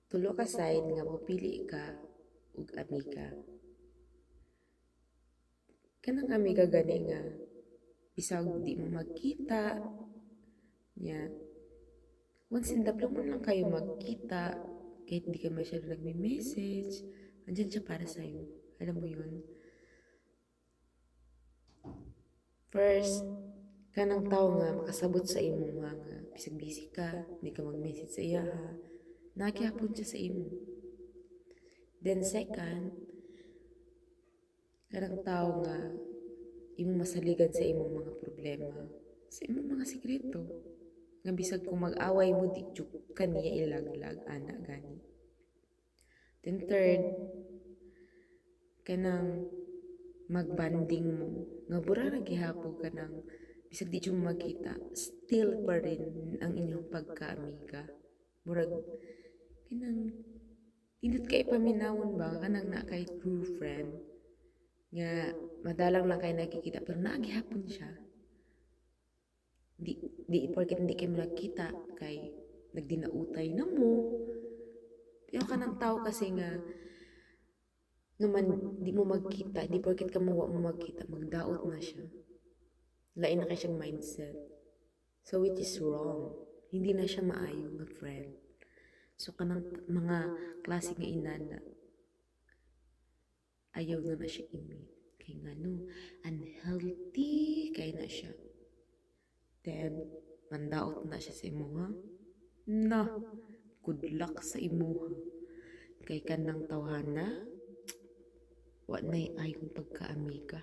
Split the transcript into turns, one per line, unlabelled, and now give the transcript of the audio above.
tulo ka side nga mopili ka ug amiga. Kanang amiga gani nga bisag di mo magkita nya once in the blue moon lang kayo magkita kahit hindi ka masyado nagme-message, andyan siya para sa'yo. Alam mo yun? First, kanang tao nga makasabot sa imo nga bisag busy ka, hindi ka mag-message sa iya ha, naghihapon siya sa imo. Then second, kanang tao nga imo masaligan sa imong mga problema, sa imong mga sikreto. Nga bisag kung mag-away mo, di juk kaniya ilaglag, ana gani. Then third, kanang magbanding mo. Nga bura na gihapon ka ng bisag di mo makita, still pa rin ang inyong pagka-amiga. Murag, kanang indot kay paminawon ba, kanang na kay true friend. Nga madalang lang kayo nakikita, pero naagihapon siya. Di porket hindi kayo nagkita kay nagdinautay na mo. Pero kanang tao kasi nga man di mo magkita, di porket ka mo magkita, magdaot na siya. Lain na kay siyang mindset. So which is wrong. Hindi na siya maayo nga friend. So kanang mga klase nga inana, ayaw na siya imit. Kay nga no, unhealthy kay na siya. Then, mandaot na siya sa imuha. Na, good luck sa imuha. Kay kanang tawhana, wa na'y ayong pagkaamiga.